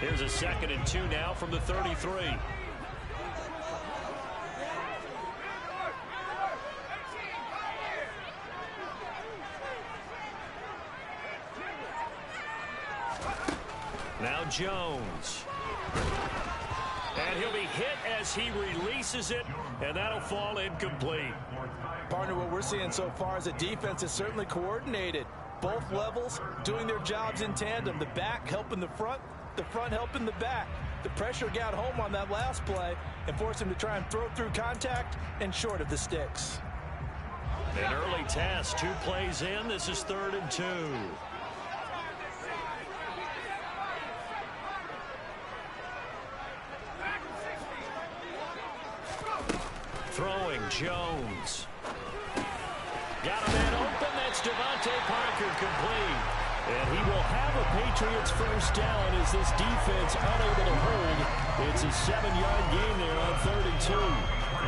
Here's a 2nd and 2 now from the 33. Now Jones. And he'll be hit as he releases it, and that'll fall incomplete. Partner, what we're seeing so far is the defense is certainly coordinated. Both levels doing their jobs in tandem. The back helping the front helping the back. The pressure got home on that last play and forced him to try and throw through contact and short of the sticks. An early test, 2 plays in. This is 3rd and 2. Throwing Jones. Got a man open. That's Devontae Parker complete. And he will have a Patriots first down as this defense unable to hold. It's a 7-yard gain there on 3rd and 2.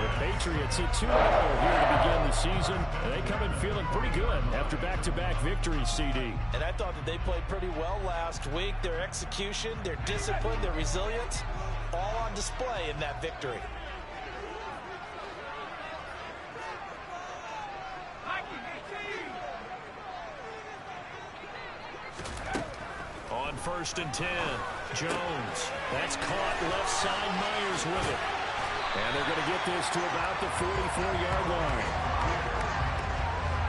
The Patriots hit 2-0 here to begin the season. And they come in feeling pretty good after back-to-back victories, CD. And I thought that they played pretty well last week. Their execution, their discipline, their resilience, all on display in that victory. On 1st and 10, Jones. That's caught left side. Myers with it. And they're going to get this to about the 44-yard line.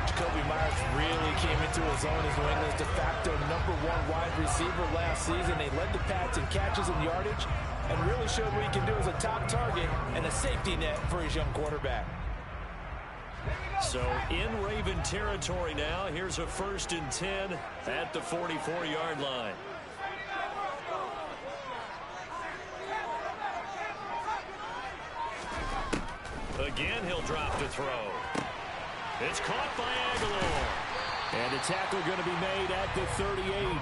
Jacoby Myers really came into his own as New England's de facto #1 wide receiver last season. They led the Pats in catches and yardage and really showed what he can do as a top target and a safety net for his young quarterback. So in Raven territory now. Here's a 1st and 10 at the 44-yard line. Again, he'll drop to throw. It's caught by Aguilar. And a tackle going to be made at the 38.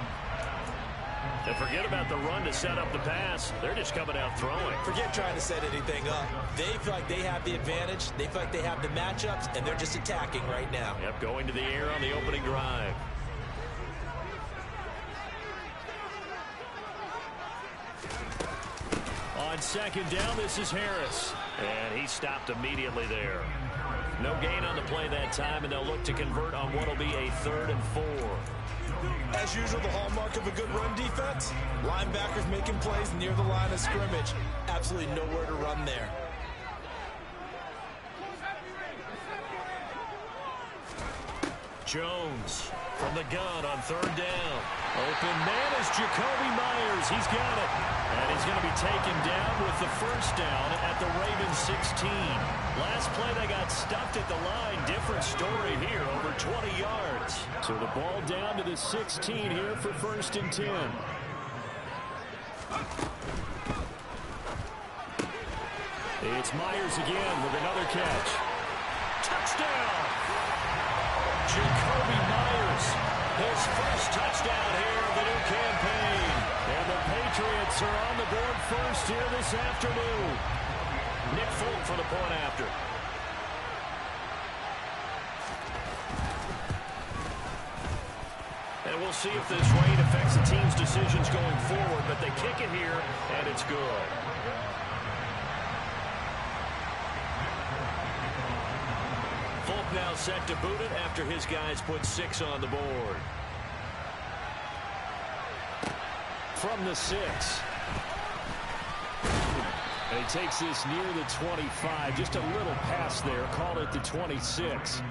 And forget about the run to set up the pass. They're just coming out throwing. Forget trying to set anything up. They feel like they have the advantage. They feel like they have the matchups, and they're just attacking right now. Yep, going to the air on the opening drive. On 2nd down, this is Harris. And he stopped immediately there. No gain on the play that time, and they'll look to convert on what will be a 3rd and 4. As usual, the hallmark of a good run defense, linebackers making plays near the line of scrimmage. Absolutely nowhere to run there. Jones from the gun on 3rd down. Open man is Jacoby Myers. He's got it. And he's going to be taken down with the first down at the Ravens 16. Last play they got stuffed at the line. Different story here, over 20 yards. So the ball down to the 16 here for 1st and 10. It's Myers again with another catch. Touchdown! Jacoby Myers, his first touchdown here of the new campaign. And the Patriots are on the board first here this afternoon. Nick Folk for the point after. And we'll see if this rain affects the team's decisions going forward, but they kick it here, and it's good. Folk now set to boot it after his guys put 6 on the board. From the 6. And he takes this near the 25. Just a little pass there. Call it the 26.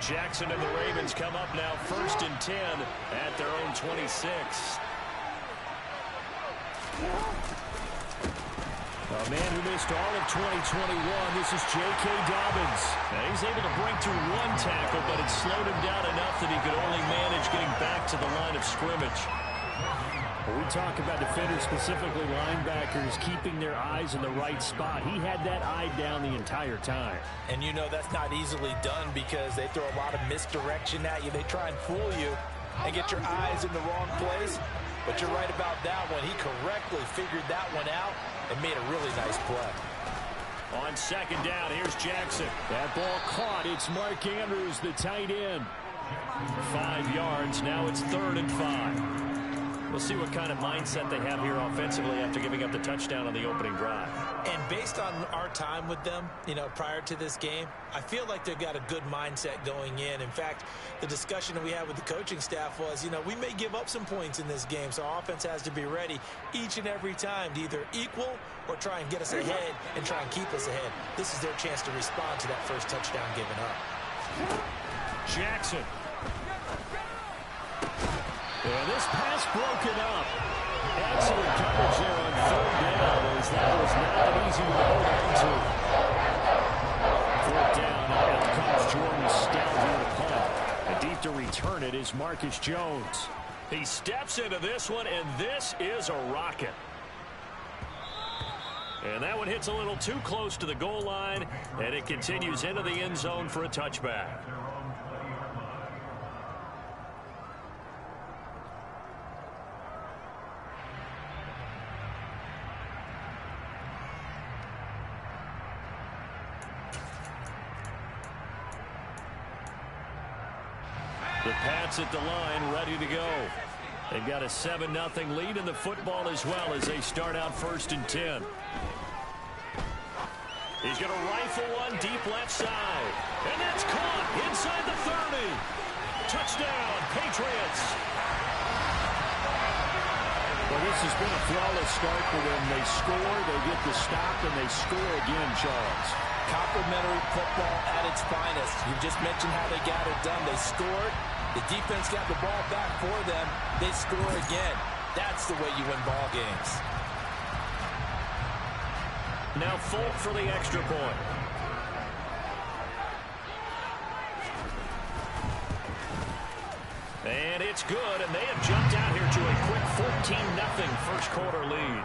Jackson and the Ravens come up now 1st and 10 at their own 26. A man who missed all of 2021, this is J.K. Dobbins. Now he's able to break through 1 tackle, but it slowed him down enough that he could only manage getting back to the line of scrimmage. When we talk about defenders, specifically linebackers, keeping their eyes in the right spot, he had that eye down the entire time. And you know that's not easily done because they throw a lot of misdirection at you. They try and fool you and get your eyes in the wrong place. But you're right about that one. He correctly figured that one out and made a really nice play. On second down, here's Jackson. That ball caught. It's Mark Andrews, the tight end. 5 yards. Now it's 3rd and 5. We'll see what kind of mindset they have here offensively after giving up the touchdown on the opening drive. And based on our time with them, prior to this game, I feel like they've got a good mindset going in. In fact, the discussion that we had with the coaching staff was, we may give up some points in this game, so our offense has to be ready each and every time to either equal or try and get us ahead and try and keep us ahead. This is their chance to respond to that first touchdown given up. Jackson. And this pass broken up. Excellent coverage there on 3rd down, as that was not an easy one to hold on to. 4th down, and out comes Jordan Stout here to punt. And deep to return it is Marcus Jones. He steps into this one, and this is a rocket. And that one hits a little too close to the goal line, and it continues into the end zone for a touchback. The Pats at the line, ready to go. They've got a 7-0 lead in the football as well as they start out 1st and 10. He's going to rifle one deep left side. And that's caught inside the 30. Touchdown, Patriots. Well, this has been a flawless start for them. They score, they get the stop, and they score again, Charles. Complimentary football at its finest. You just mentioned how they got it done. They scored. The defense got the ball back for them. They score again. That's the way you win ball games. Now Folk for the extra point. And it's good, and they have jumped out here to a quick 14-0 first quarter lead.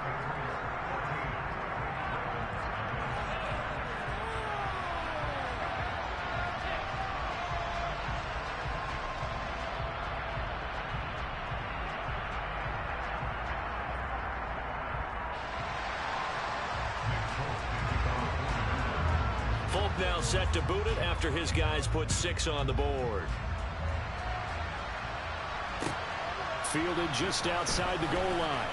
Folk now set to boot it after his guys put 6 on the board. Fielded just outside the goal line.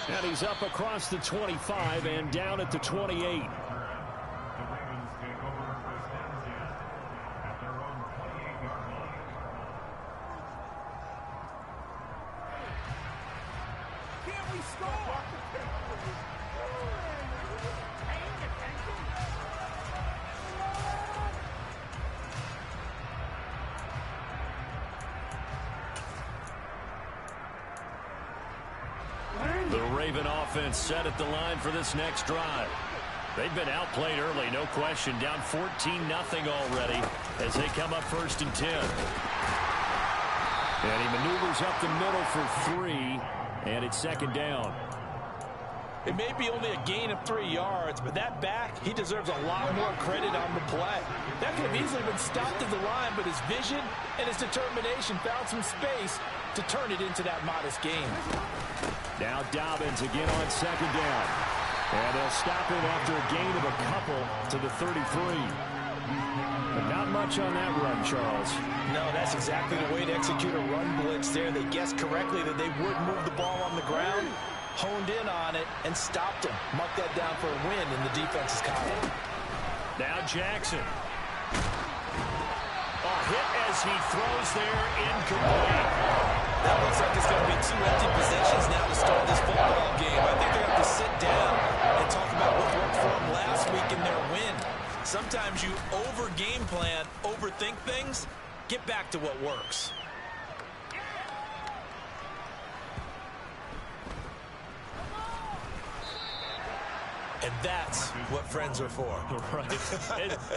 And he's up across the 25 and down at the 28. The Raven offense set at the line for this next drive. They've been outplayed early, no question. Down 14-0 already as they come up 1st and 10. And he maneuvers up the middle for 3, and it's 2nd down. It may be only a gain of 3 yards, but that back, he deserves a lot more credit on the play. That could have easily been stopped at the line, but his vision and his determination found some space to turn it into that modest gain. Now Dobbins again on 2nd down. And they'll stop him after a gain of a couple to the 33. But not much on that run, Charles. No, that's exactly the way to execute a run blitz there. They guessed correctly that they would move the ball on the ground, honed in on it, and stopped him. Mark that down for a win in the defense's column. Now Jackson. A hit as he throws there, incomplete. That looks like it's going to be 2 empty possessions now to start this football game. I think they're going to have to sit down and talk about what worked for them last week in their win. Sometimes you over-game plan, overthink things. Get back to what works. And that's what friends are for. Right.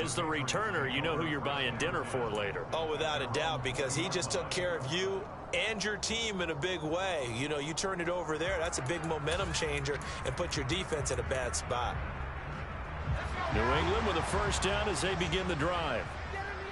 As the returner, you know who you're buying dinner for later. Oh, without a doubt, because he just took care of you and your team in a big way. You know, you turn it over there, that's a big momentum changer and put your defense in a bad spot. New England with a 1st down as they begin the drive.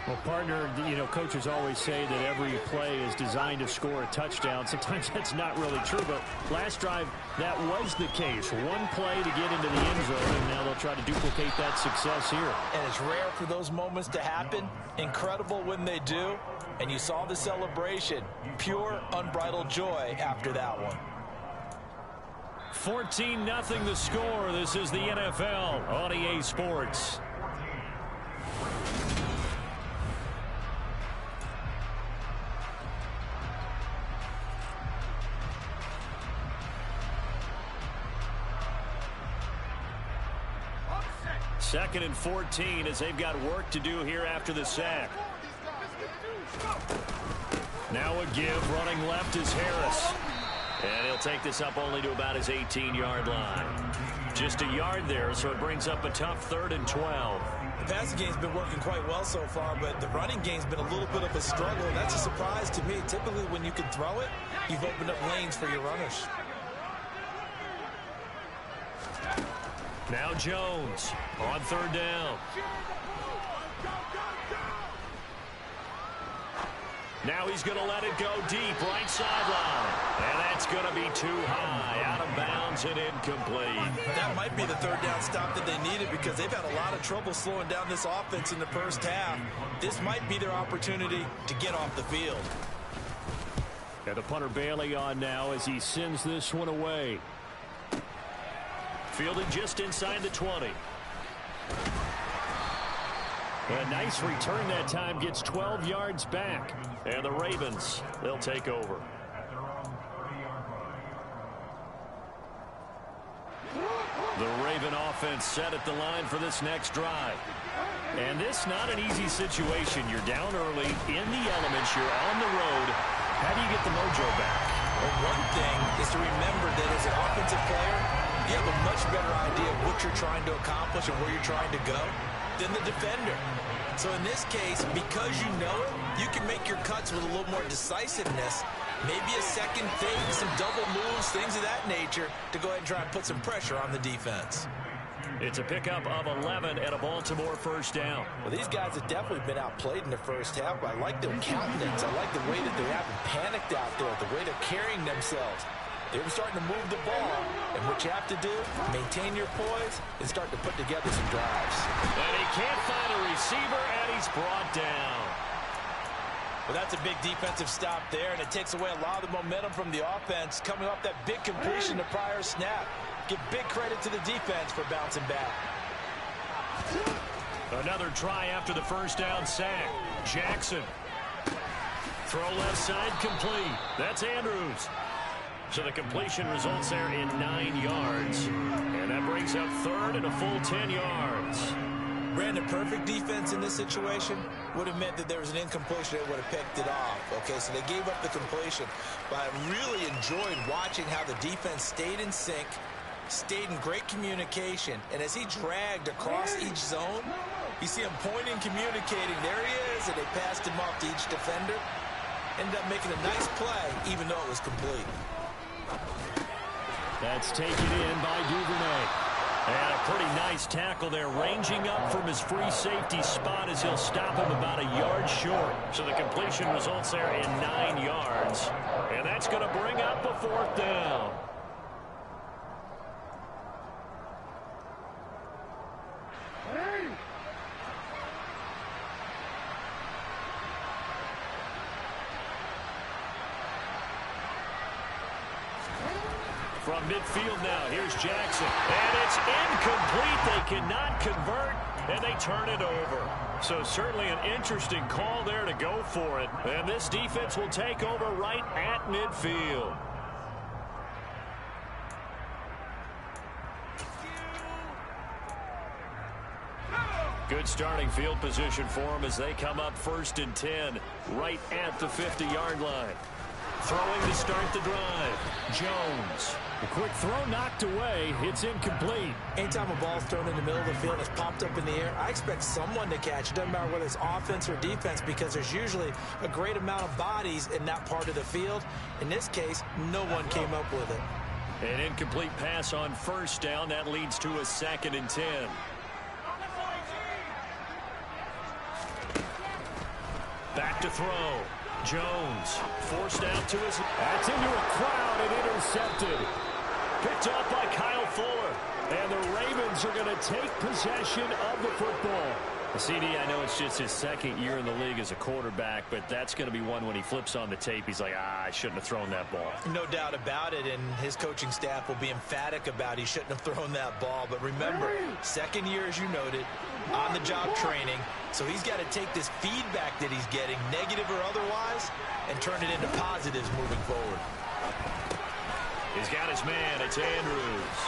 Well, partner, coaches always say that every play is designed to score a touchdown. Sometimes that's not really true, but last drive, that was the case. One play to get into the end zone, and now they'll try to duplicate that success here. And it's rare for those moments to happen. Incredible when they do. And you saw the celebration. Pure, unbridled joy after that one. 14-0 the score. This is the NFL on EA Sports. Second and 14 as they've got work to do here after the sack. Now a give. Running left is Harris. And he'll take this up only to about his 18-yard line. Just a yard there, so it brings up a tough 3rd and 12. The passing game's been working quite well so far, but the running game's been a little bit of a struggle. That's a surprise to me. Typically, when you can throw it, you've opened up lanes for your runners. Now Jones on 3rd down. Now he's going to let it go deep, right sideline. And that's going to be too high, out of bounds and incomplete. That might be the 3rd down stop that they needed because they've had a lot of trouble slowing down this offense in the first half. This might be their opportunity to get off the field. And the punter Bailey on now as he sends this one away. Fielded just inside the 20. A nice return that time, gets 12 yards back. And the Ravens, they'll take over. The Raven offense set at the line for this next drive. And this not an easy situation. You're down early, in the elements, you're on the road. How do you get the mojo back? Well, one thing is to remember that as an offensive player, you have a much better idea of what you're trying to accomplish and where you're trying to go than the defender. So in this case, because you know it, you can make your cuts with a little more decisiveness. Maybe a second fake, some double moves, things of that nature to go ahead and try and put some pressure on the defense. It's a pickup of 11 and a Baltimore 1st down. Well, these guys have definitely been outplayed in the first half, but I like their countenance. I like the way that they haven't panicked out there, the way they're carrying themselves. They're starting to move the ball, and what you have to do, maintain your poise and start to put together some drives. And he can't find a receiver, and he's brought down. Well, that's a big defensive stop there, and it takes away a lot of the momentum from the offense coming off that big completion the prior snap. Give big credit to the defense for bouncing back. Another try after the 1st down sack. Jackson. Throw left side complete. That's Andrews. So the completion results there in 9 yards. And that brings up 3rd and a full 10 yards. Brandon, perfect defense in this situation would have meant that there was an incompletion that would have picked it off. Okay, so they gave up the completion. But I really enjoyed watching how the defense stayed in sync, stayed in great communication. And as he dragged across each zone, you see him pointing, communicating. There he is, and they passed him off to each defender. Ended up making a nice play, even though it was complete. That's taken in by Duvernay. And a pretty nice tackle there, ranging up from his free safety spot as he'll stop him about a yard short. So the completion results there in 9 yards. And that's going to bring up a 4th down. From midfield now, here's Jackson. And it's incomplete. They cannot convert, and they turn it over. So certainly an interesting call there to go for it. And this defense will take over right at midfield. Good starting field position for them as they come up 1st and 10, right at the 50-yard line. Throwing to start the drive. Jones. The quick throw knocked away. It's incomplete. Anytime a ball's thrown in the middle of the field and it's popped up in the air, I expect someone to catch it. Doesn't matter whether it's offense or defense because there's usually a great amount of bodies in that part of the field. In this case, no one came up with it. An incomplete pass on 1st down. That leads to a 2nd and 10. Back to throw. Jones forced out to his. That's into a crowd and intercepted. Picked off by Kyle Fuller. And the Ravens are going to take possession of the football. CD, I know it's just his second year in the league as a quarterback, but that's going to be one when he flips on the tape. He's like, I shouldn't have thrown that ball. No doubt about it, and his coaching staff will be emphatic about he shouldn't have thrown that ball. But remember, second year, as you noted, on-the-job training, so he's got to take this feedback that he's getting, negative or otherwise, and turn it into positives moving forward. He's got his man. It's Andrews.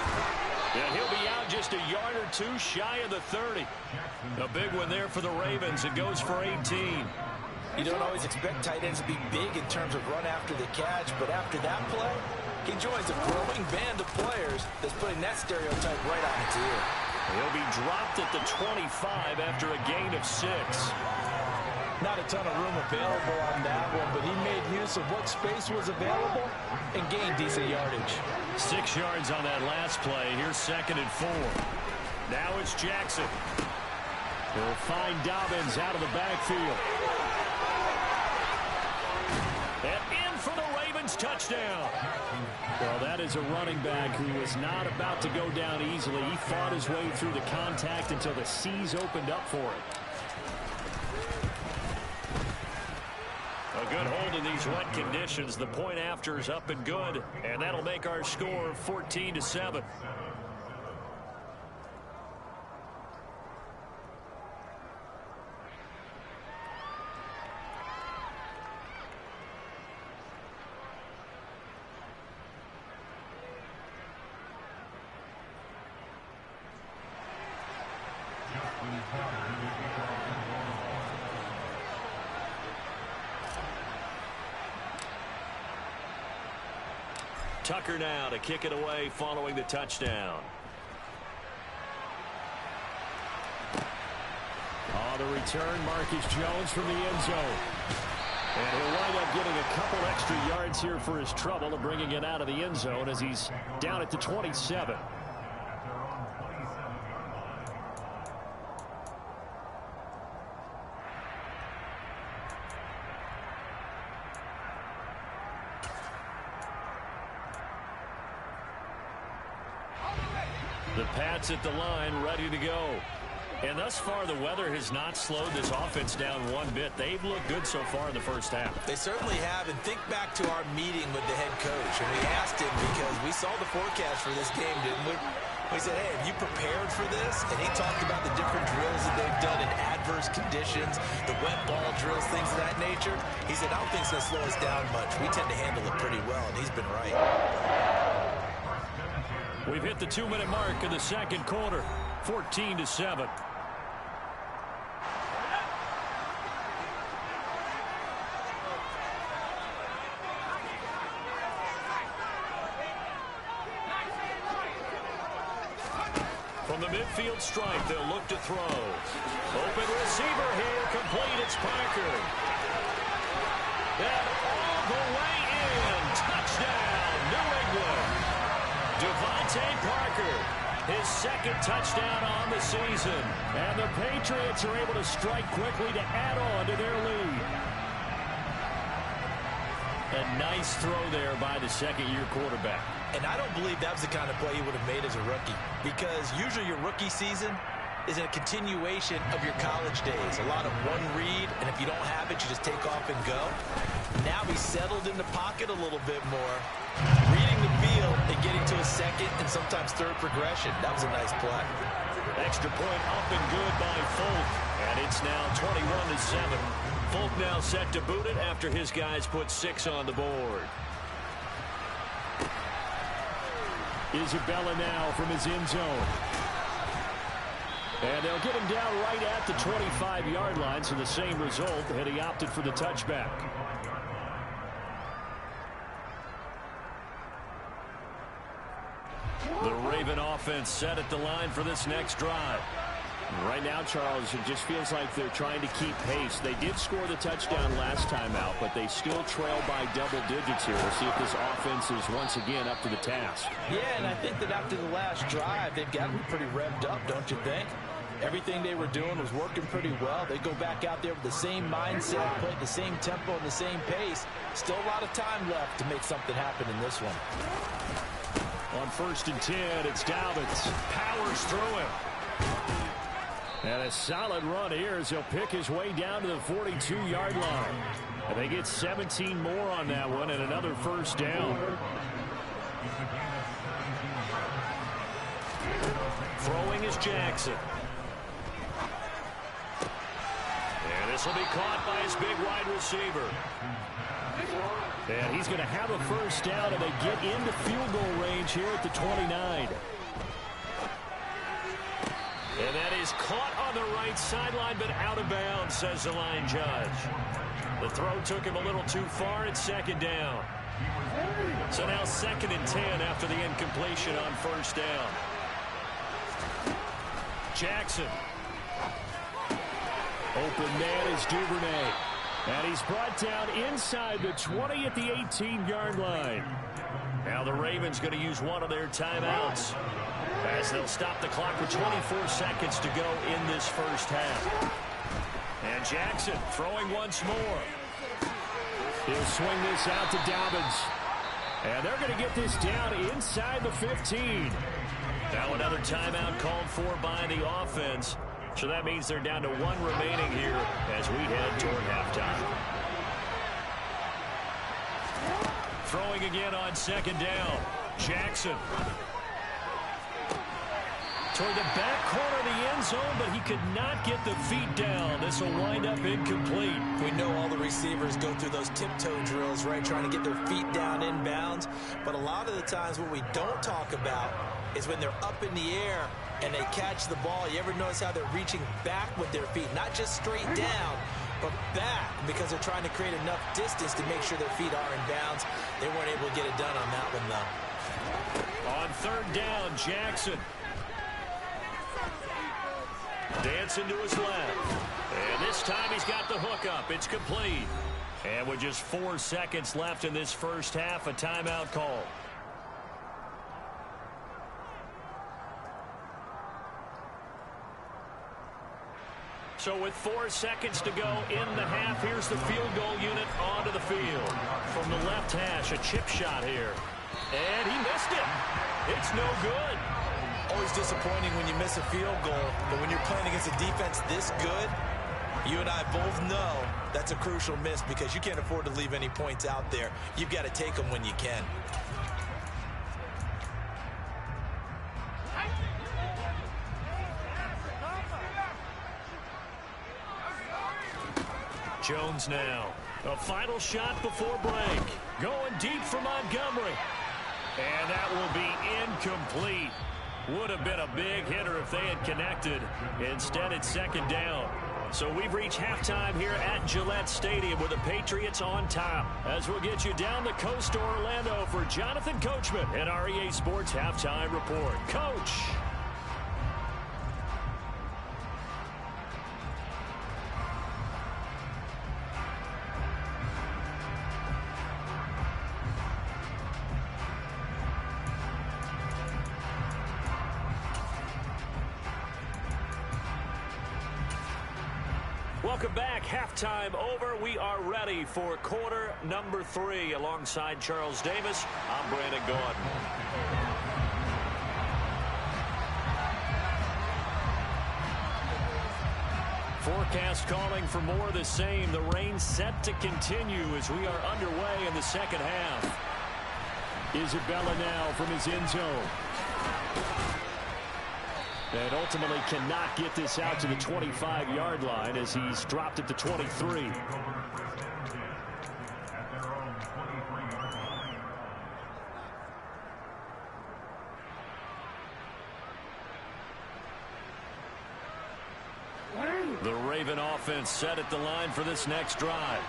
And he'll be out just a yard or two shy of the 30. A big one there for the Ravens. It goes for 18. You don't always expect tight ends to be big in terms of run after the catch, but after that play, he joins a growing band of players that's putting that stereotype right on its ear. He'll be dropped at the 25 after a gain of 6. Not a ton of room available on that one, but he made use of what space was available and gained decent yardage. 6 yards on that last play. Here's 2nd and 4. Now it's Jackson. He'll find Dobbins out of the backfield. And in for the Ravens touchdown. Well, that is a running back who was not about to go down easily. He fought his way through the contact until the C's opened up for him. A good hold in these wet conditions. The point after is up and good, and that'll make our score 14-7. Tucker now to kick it away following the touchdown. On the return, Marcus Jones from the end zone. And he'll wind up getting a couple extra yards here for his trouble of bringing it out of the end zone as he's down at the 27. The Pats at the line, ready to go. And thus far, the weather has not slowed this offense down one bit. They've looked good so far in the first half. They certainly have. And think back to our meeting with the head coach. And we asked him because we saw the forecast for this game, didn't we? We said, hey, have you prepared for this? And he talked about the different drills that they've done in adverse conditions, the wet ball drills, things of that nature. He said, I don't think it's going to slow us down much. We tend to handle it pretty well, and he's been right. We've hit the 2-minute mark in the second quarter, 14-7. From the midfield stripe, they'll look to throw. Open receiver here, complete, it's Parker. And all the way in, touchdown, New England. Devontae Parker, his second touchdown on the season. And the Patriots are able to strike quickly to add on to their lead. A nice throw there by the second-year quarterback. And I don't believe that was the kind of play he would have made as a rookie, because usually your rookie season is a continuation of your college days. A lot of one read, and if you don't have it, you just take off and go. Now he's settled in the pocket a little bit more, reading the field and getting to a second and sometimes third progression. That was a nice play. Extra point up and good by Folk, and it's now 21-7. Folk now set to boot it after his guys put 6 on the board. Isabella now from his end zone. And they'll get him down right at the 25-yard line, so the same result, and he opted for the touchback. The Raven offense set at the line for this next drive. Right now, Charles, it just feels like they're trying to keep pace. They did score the touchdown last time out, but they still trail by double digits here. We'll see if this offense is once again up to the task. Yeah, and I think that after the last drive, they've got to be pretty revved up, don't you think? Everything they were doing was working pretty well. They go back out there with the same mindset, playing the same tempo and the same pace. Still a lot of time left to make something happen in this one. On 1st and 10, it's Dobbins. Powers through him. And a solid run here as he'll pick his way down to the 42-yard line. And they get 17 more on that one and another first down. Throwing is Jackson. And this will be caught by his big wide receiver. And he's going to have a first down, and they get into field goal range here at the 29. And that is caught on the right sideline, but out of bounds, says the line judge. The throw took him a little too far at 2nd down. So now 2nd and 10 after the incompletion on 1st down. Jackson. Open man is Duvernay. And he's brought down inside the 20 at the 18-yard line. Now the Ravens going to use one of their timeouts as they'll stop the clock with 24 seconds to go in this first half. And Jackson throwing once more. He'll swing this out to Dobbins. And they're going to get this down inside the 15. Now another timeout called for by the offense. So that means they're down to 1 remaining here as we head toward halftime. Throwing again on 2nd down. Jackson. Toward the back corner of the end zone, but he could not get the feet down. This will wind up incomplete. We know all the receivers go through those tiptoe drills, right, trying to get their feet down inbounds. But a lot of the times what we don't talk about is when they're up in the air and they catch the ball. You ever notice how they're reaching back with their feet? Not just straight down, but back, because they're trying to create enough distance to make sure their feet are in bounds. They weren't able to get it done on that one, though. On 3rd down, Jackson. Dancing to his left. And this time he's got the hook up. It's complete. And with just 4 seconds left in this first half, a timeout call. So with 4 seconds to go in the half, here's the field goal unit onto the field. From the left hash, a chip shot here. And he missed it. It's no good. Always disappointing when you miss a field goal, but when you're playing against a defense this good, you and I both know that's a crucial miss because you can't afford to leave any points out there. You've got to take them when you can. Jones now. A final shot before break. Going deep for Montgomery. And that will be incomplete. Would have been a big hitter if they had connected. Instead, it's 2nd down. So we've reached halftime here at Gillette Stadium with the Patriots on top. As we'll get you down the coast to Orlando for Jonathan Coachman at REA Sports Halftime Report. Coach. Welcome back. Halftime over. We are ready for quarter number 3. Alongside Charles Davis, I'm Brandon Gordon. Forecast calling for more of the same. The rain set to continue as we are underway in the second half. Isabella now from his end zone. And ultimately cannot get this out to the 25-yard line as he's dropped at the 23. The Raven offense set at the line for this next drive.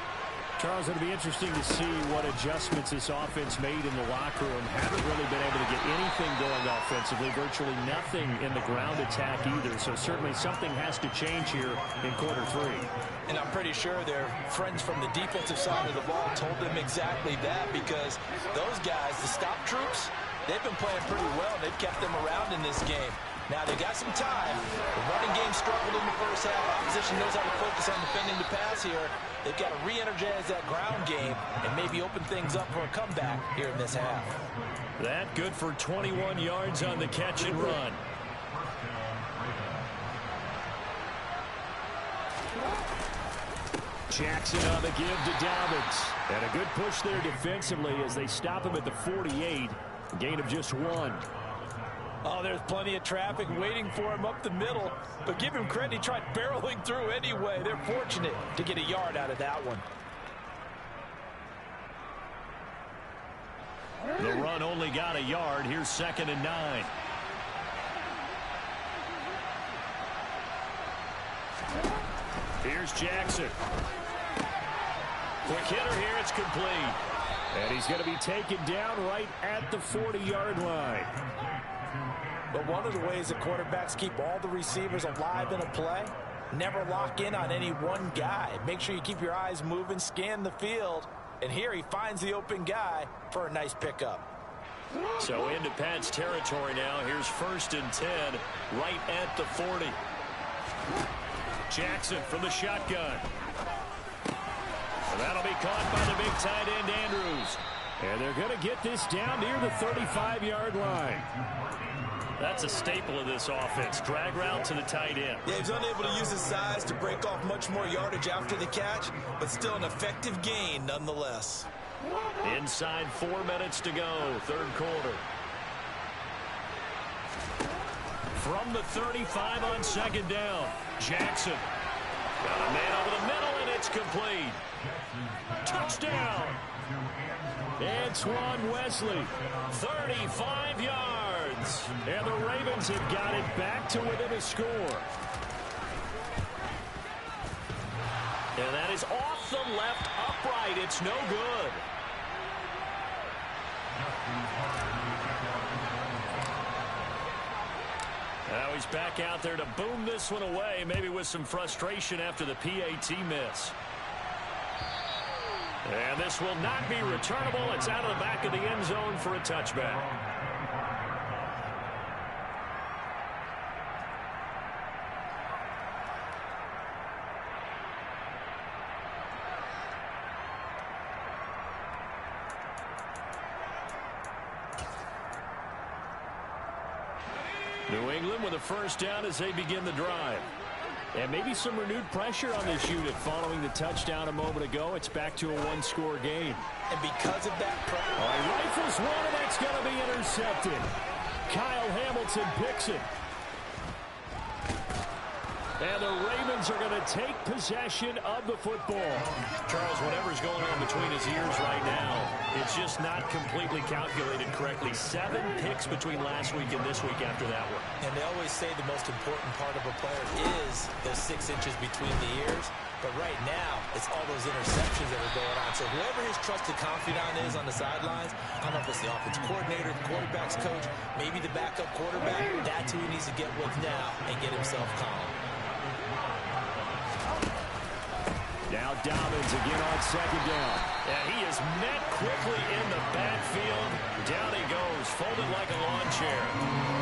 Charles, it'll be interesting to see what adjustments this offense made in the locker room. Haven't really been able to get anything going offensively. Virtually nothing in the ground attack either. So certainly something has to change here in quarter 3. And I'm pretty sure their friends from the defensive side of the ball told them exactly that, because those guys, the stop troops, they've been playing pretty well. They've kept them around in this game. Now, they got some time. The running game struggled in the first half. Opposition knows how to focus on defending the pass here. They've got to re-energize that ground game and maybe open things up for a comeback here in this half. That good for 21 yards on the catch and run. Jackson on the give to Dobbins. And a good push there defensively as they stop him at the 48. Gain of just 1. Oh, there's plenty of traffic waiting for him up the middle. But give him credit, he tried barreling through anyway. They're fortunate to get a yard out of that one. The run only got a yard. Here's 2nd and 9. Here's Jackson. Quick hitter here. It's complete. And he's going to be taken down right at the 40-yard line. But one of the ways that quarterbacks keep all the receivers alive in a play, never lock in on any one guy. Make sure you keep your eyes moving, scan the field. And here he finds the open guy for a nice pickup. So into Pats territory now. Here's 1st and 10 right at the 40. Jackson from the shotgun. And that'll be caught by the big tight end Andrews. And they're going to get this down near the 35-yard line. That's a staple of this offense. Drag route to the tight end. Yeah, he's unable to use his size to break off much more yardage after the catch, but still an effective gain nonetheless. Inside 4 minutes to go, 3rd quarter. From the 35 on 2nd down, Jackson. Got a man over the middle, and it's complete. Touchdown. Antoine Wesley, 35 yards. And the Ravens have got it back to within a score. And that is off the left upright. It's no good. Now he's back out there to boom this one away, maybe with some frustration after the PAT miss. And this will not be returnable. It's out of the back of the end zone for a touchback. New England with a 1st down as they begin the drive. And maybe some renewed pressure on this unit following the touchdown a moment ago. It's back to a 1-score game. And because of that pressure, rifles one, and that's going to be intercepted. Kyle Hamilton picks it. And the Ravens are going to take possession of the football. Charles, whatever's going on between his ears right now, it's just not completely calculated correctly. 7 picks between last week and this week after that one. And they always say the most important part of a player is those 6 inches between the ears. But right now, it's all those interceptions that are going on. So whoever his trusted confidant is on the sidelines, I don't know if it's the offense coordinator, the quarterback's coach, maybe the backup quarterback, that's who he needs to get with now and get himself calm. Now Dobbins again on 2nd down. And he is met quickly in the backfield. Down he goes, folded like a lawn chair.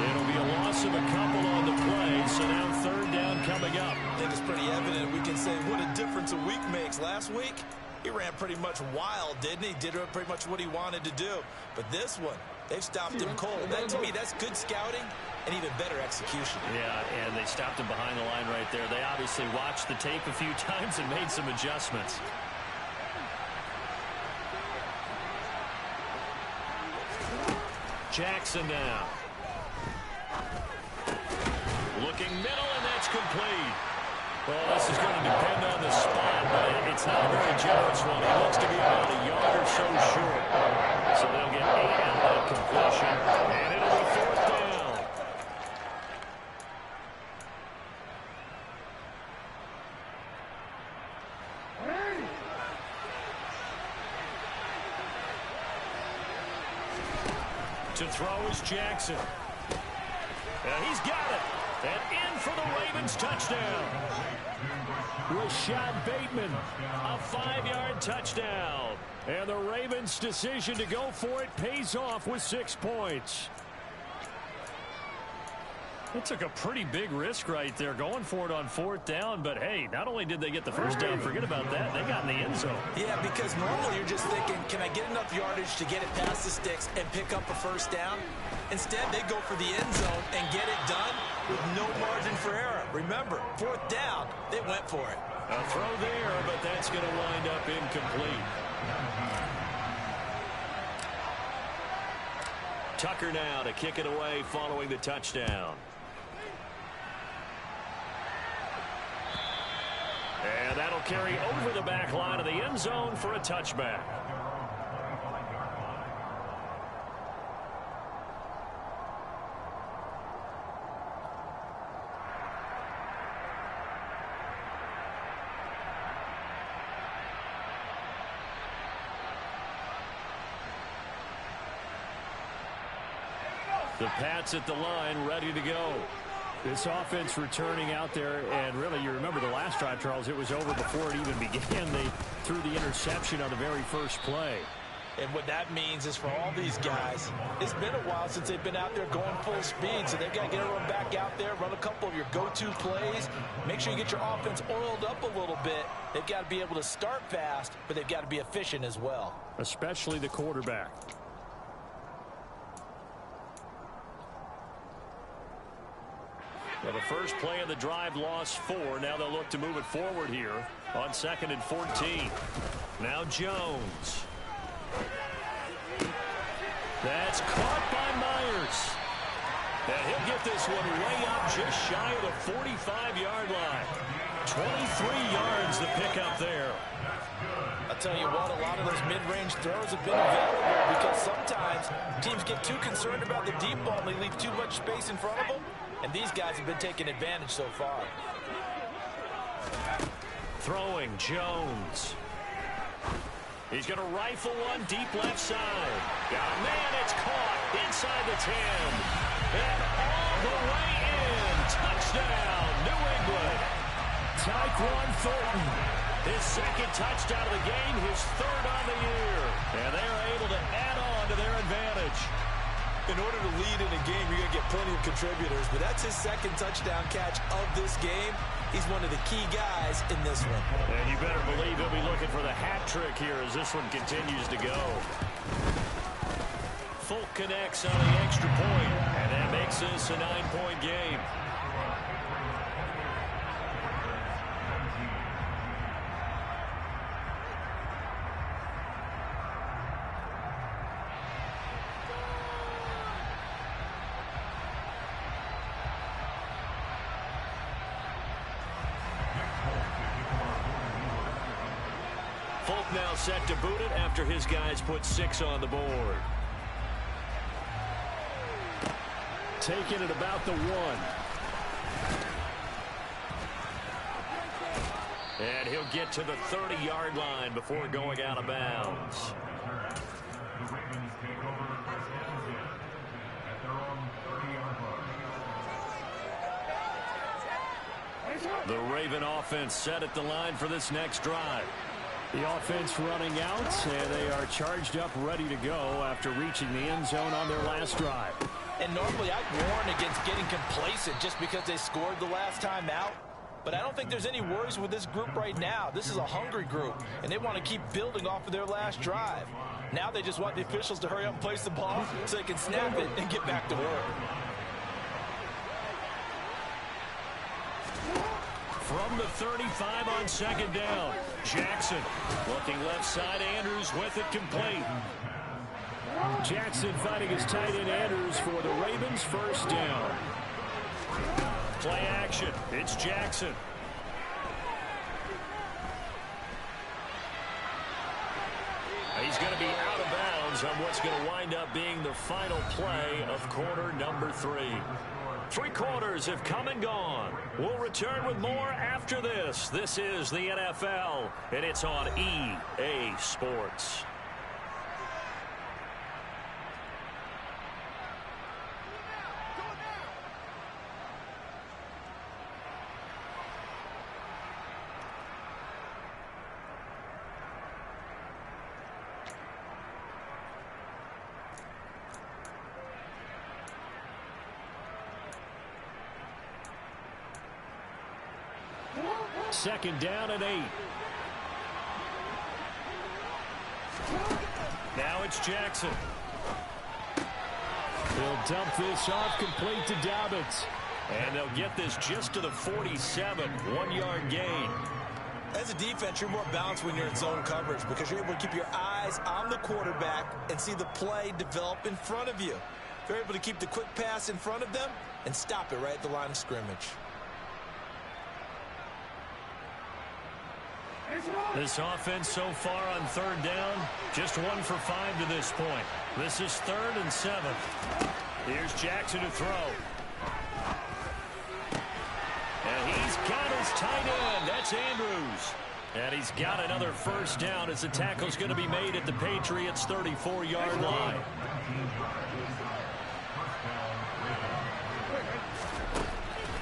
It'll be a loss of a couple on the play, so now 3rd down coming up. I think it's pretty evident. We can say what a difference a week makes. Last week, he ran pretty much wild, didn't he? Did pretty much what he wanted to do. But this one, they've stopped him cold. That, to me, that's good scouting and even better execution. Yeah, and they stopped him behind the line right there. They obviously watched the tape a few times and made some adjustments. Jackson now. Looking middle, and that's complete. Well, this is going to depend on the spot, but it's not a very generous one. He looks to be about a yard or so short. So they'll get 8 out of that completion, and it'll be 4th down. To throw is Jackson. And he's got it. And in for the Ravens touchdown. Rashad Bateman, a 5-yard touchdown. And the Ravens' decision to go for it pays off with 6 points. They took a pretty big risk right there going for it on 4th down, but hey, not only did they get the first down, forget about that, they got in the end zone. Yeah, because normally you're just thinking, can I get enough yardage to get it past the sticks and pick up a first down? Instead, they go for the end zone and get it done with no margin for error. Remember, 4th down, they went for it. A throw there, but that's going to wind up incomplete. Tucker now to kick it away following the touchdown. And that'll carry over the back line of the end zone for a touchback. The Pats at the line, ready to go. This offense returning out there, and really, you remember the last drive, Charles, it was over before it even began. They threw the interception on the very first play. And what that means is for all these guys, it's been a while since they've been out there going full speed, so they've got to get everyone back out there, run a couple of your go-to plays, make sure you get your offense oiled up a little bit. They've got to be able to start fast, but they've got to be efficient as well. Especially the quarterback. Well, the first play of the drive lost 4. Now they'll look to move it forward here on 2nd and 14. Now Jones. That's caught by Myers. And he'll get this one way up just shy of the 45-yard line. 23 yards to pick up there. I'll tell you what, a lot of those mid-range throws have been available because sometimes teams get too concerned about the deep ball and they leave too much space in front of them. And these guys have been taking advantage so far. Throwing Jones. He's going to rifle one deep left side. Oh, man, it's caught inside the 10. And all the way in. Touchdown, New England. Tyquan Thornton. His 2nd touchdown of the game, his 3rd on the year. And they're able to add on to their advantage. In order to lead in a game, you're going to get plenty of contributors, but that's his 2nd touchdown catch of this game. He's one of the key guys in this one. And you better believe he'll be looking for the hat trick here as this one continues to go. Folk connects on the extra point, and that makes this a 9-point game. Folk now set to boot it after his guys put 6 on the board. Taking it about the 1. And he'll get to the 30-yard line before going out of bounds. The Raven offense set at the line for this next drive. The offense running out, and they are charged up, ready to go after reaching the end zone on their last drive. And normally I'd warn against getting complacent just because they scored the last time out. But I don't think there's any worries with this group right now. This is a hungry group, and they want to keep building off of their last drive. Now they just want the officials to hurry up and place the ball so they can snap it and get back to work. From the 35 on 2nd down, Jackson looking left side. Andrews with it complete. Jackson fighting his tight end Andrews for the Ravens. First down. Play action. It's Jackson. He's going to be out of bounds on what's going to wind up being the final play of quarter number 3. 3 quarters have come and gone. We'll return with more after this. This is the NFL, and it's on EA Sports. Second down and 8. Now it's Jackson. He'll dump this off complete to Dobbins. And they'll get this just to the 47. 1-yard gain. As a defense, you're more balanced when you're in zone coverage because you're able to keep your eyes on the quarterback and see the play develop in front of you. You're able to keep the quick pass in front of them and stop it right at the line of scrimmage. This offense so far on third down, just 1 for 5 to this point. This is 3rd and 7. Here's Jackson to throw. And he's got his tight end. That's Andrews. And he's got another first down as the tackle's going to be made at the Patriots' 34-yard line.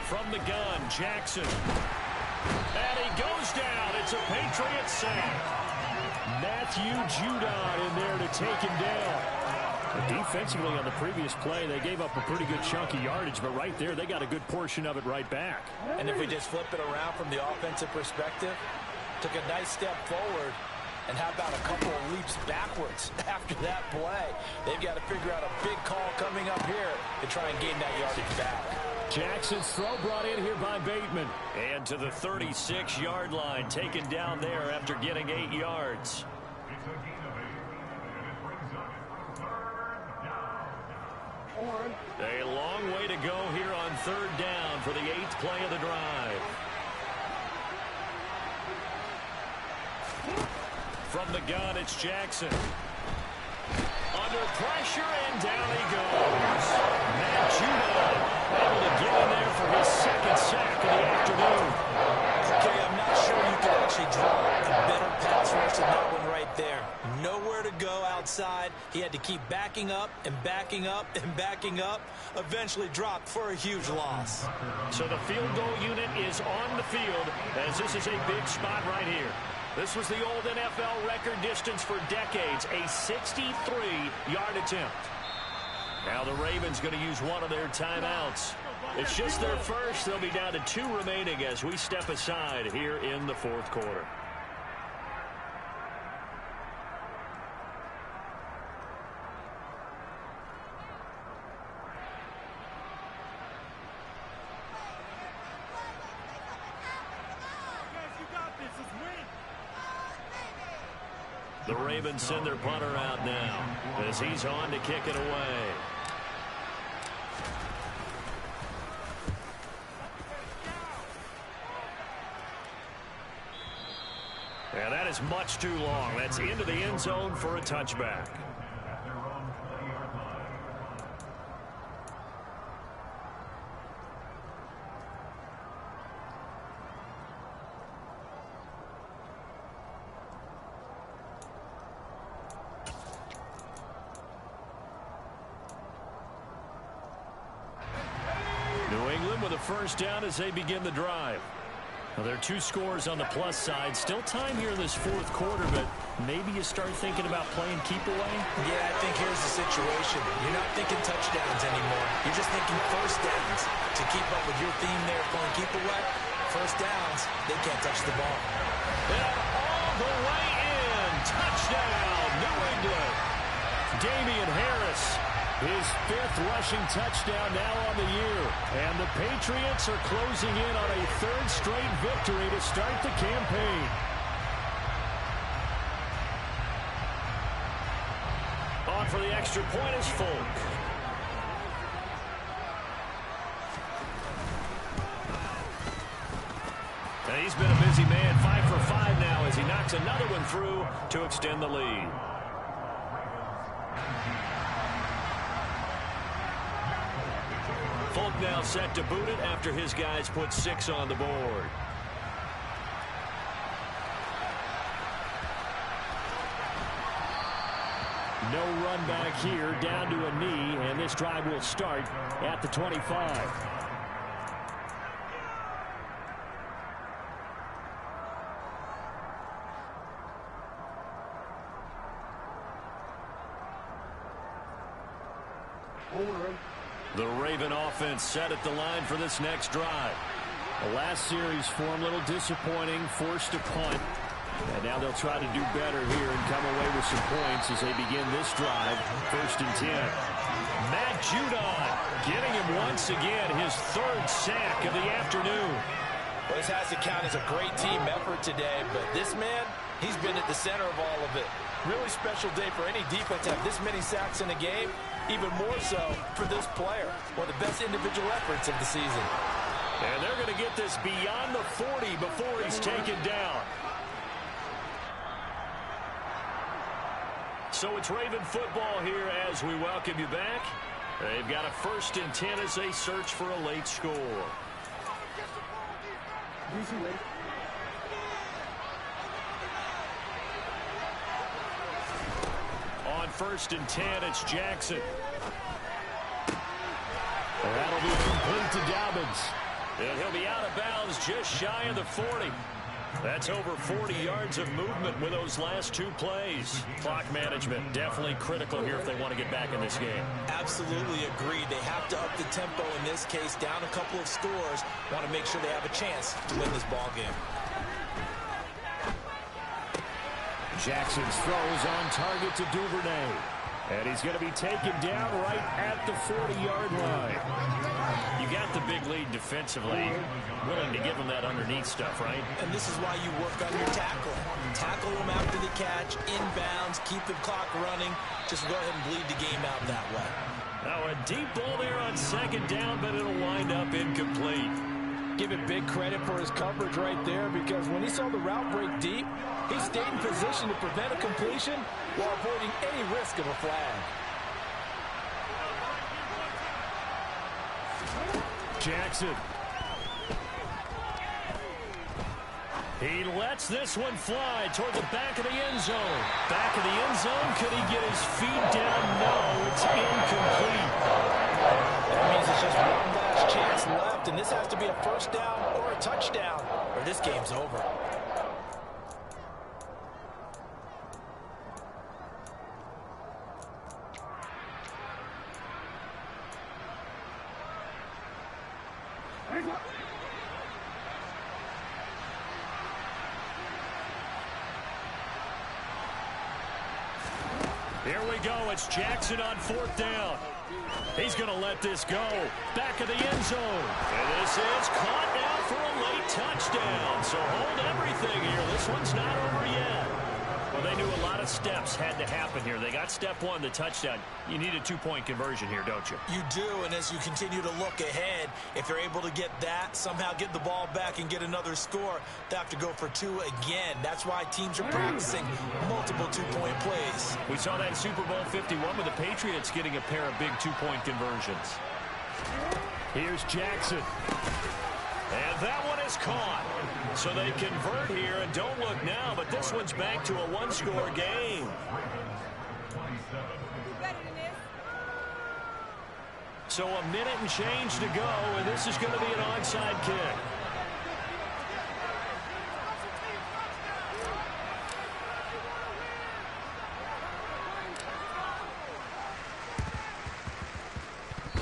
From the gun, Jackson. And he goes down. It's a Patriots sack. Matthew Judon in there to take him down. Defensively on the previous play, they gave up a pretty good chunk of yardage, but right there, they got a good portion of it right back. And if we just flip it around from the offensive perspective, took a nice step forward, and how about a couple of leaps backwards after that play? They've got to figure out a big call coming up here to try and gain that yardage back. Jackson's throw brought in here by Bateman. And to the 36-yard line, taken down there after getting 8 yards. A long way to go here on third down for the 8th play of the drive. From the gun, it's Jackson. Under pressure, and down he goes. Matt Judon able to get in there for his 2nd sack of the afternoon. Okay, I'm not sure you could actually draw a better pass rush than that one right there. Nowhere to go outside. He had to keep backing up and backing up and backing up. Eventually dropped for a huge loss. So the field goal unit is on the field as this is a big spot right here. This was the old NFL record distance for decades, a 63-yard attempt. Now the Ravens going to use one of their timeouts. It's just their first. They'll be down to 2 remaining as we step aside here in the 4th quarter. The Ravens send their punter out now as he's on to kick it away. And that is much too long. That's into the end zone for a touchback. First down as they begin the drive. Well, there are 2 scores on the plus side. Still time here in this 4th quarter, but maybe you start thinking about playing keep away? Yeah, I think here's the situation. You're not thinking touchdowns anymore. You're just thinking first downs. To keep up with your theme there, playing keep away, first downs, they can't touch the ball. And all the way in. Touchdown, New England. Damian Harris. His 5th rushing touchdown now on the year. And the Patriots are closing in on a 3rd straight victory to start the campaign. On for the extra point is Folk. And he's been a busy man, 5 for 5 now as he knocks another one through to extend the lead. Folk now set to boot it after his guys put 6 on the board. No run back here, down to a knee, and this drive will start at the 25. The Raven offense set at the line for this next drive. The last series for him, a little disappointing, forced a punt. And now they'll try to do better here and come away with some points as they begin this drive. 1st and 10. Matt Judon getting him once again his 3rd sack of the afternoon. Well, this has to count as a great team effort today, but this man, he's been at the center of all of it. Really special day for any defense to have this many sacks in a game, even more so for this player. One of the best individual efforts of the season. And they're going to get this beyond the 40 before he's taken down. So it's Raven football here as we welcome you back. They've got a 1st and 10 as they search for a late score. On 1st and 10, it's Jackson. That'll be complete to Dobbins. And he'll be out of bounds just shy of the 40. That's over 40 yards of movement with those last 2 plays. Clock management definitely critical here if they want to get back in this game. Absolutely agreed. They have to up the tempo in this case, down a couple of scores. Want to make sure they have a chance to win this ball game. Jackson's throws on target to Duvernay. And he's going to be taken down right at the 40-yard line. You got the big lead defensively. Willing to give him that underneath stuff, right? And this is why you work on your tackle. Tackle him after the catch, inbounds, keep the clock running. Just go ahead and bleed the game out that way. Now a deep ball there on 2nd down, but it'll wind up incomplete. Give it big credit for his coverage right there, because when he saw the route break deep, he stayed in position to prevent a completion while avoiding any risk of a flag. Jackson. He lets this one fly toward the back of the end zone. Back of the end zone. Could he get his feet down? No, it's incomplete. That means it's just one last chance left, and this has to be a 1st down or a touchdown, or this game's over. Here we go. It's Jackson on 4th down. He's going to let this go. Back of the end zone. And this is caught now for a late touchdown. So hold everything here. This one's not over yet. Well, they knew a lot of steps had to happen here. They got step 1, the touchdown. You need a 2-point conversion here, don't you? You do, and as you continue to look ahead, if they're able to get that, somehow get the ball back and get another score, they have to go for 2 again. That's why teams are practicing multiple 2-point plays. We saw that in Super Bowl 51 with the Patriots getting a pair of big 2-point conversions. Here's Jackson. And that one is caught. So they convert here, and don't look now, but this one's back to a 1-score game. So a minute and change to go, and this is going to be an onside kick.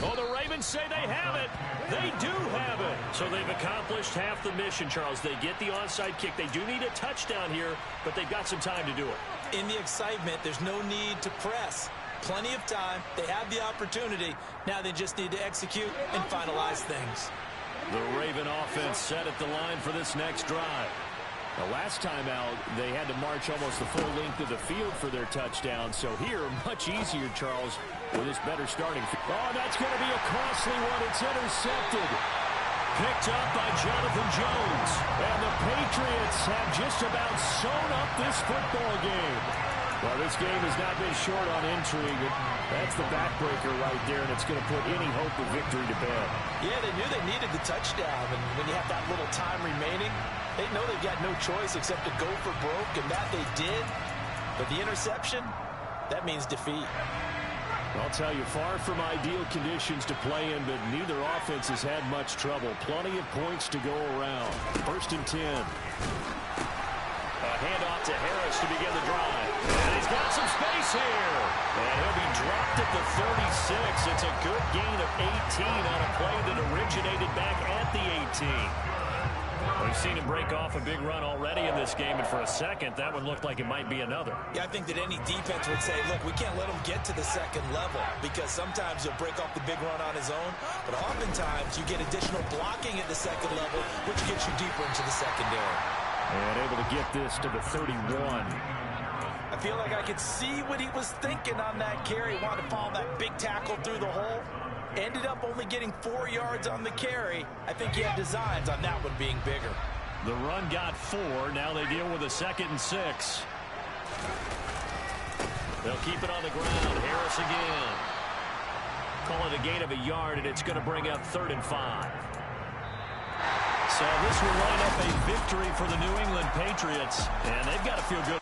Oh, the Ravens say they have it. They do have it. So they've accomplished half the mission, Charles. They get the onside kick. They do need a touchdown here, but they've got some time to do it. In the excitement, there's no need to press. Plenty of time. They have the opportunity. Now they just need to execute and finalize things. The Raven offense set at the line for this next drive. The last time out, they had to march almost the full length of the field for their touchdown. So here, much easier, Charles, with this better starting. Oh, that's going to be a costly one. It's intercepted. Picked up by Jonathan Jones. And the Patriots have just about sewn up this football game. Well, this game has not been short on intrigue. That's the backbreaker right there, and it's going to put any hope of victory to bed. Yeah, they knew they needed the touchdown, and when you have that little time remaining, they know they've got no choice except to go for broke, and that they did. But the interception, that means defeat. I'll tell you, far from ideal conditions to play in, but neither offense has had much trouble. Plenty of points to go around. 1st and 10. A handoff to Harris to begin the drive. And he's got some space here. And he'll be dropped at the 36. It's a good gain of 18 on a play that originated back at the 18. We've seen him break off a big run already in this game, and for a second, that one looked like it might be another. Yeah, I think that any defense would say, look, we can't let him get to the second level, because sometimes he'll break off the big run on his own, but oftentimes you get additional blocking at the second level, which gets you deeper into the secondary. And able to get this to the 31. I feel like I could see what he was thinking on that carry. Wanted to follow that big tackle through the hole. Ended up only getting 4 yards on the carry. I think he had designs on that one being bigger. The run got 4. Now they deal with a 2nd and 6. They'll keep it on the ground. Harris again. Call it a gain of a yard, and it's going to bring up 3rd and 5. So this will line up a victory for the New England Patriots, and they've got to feel good.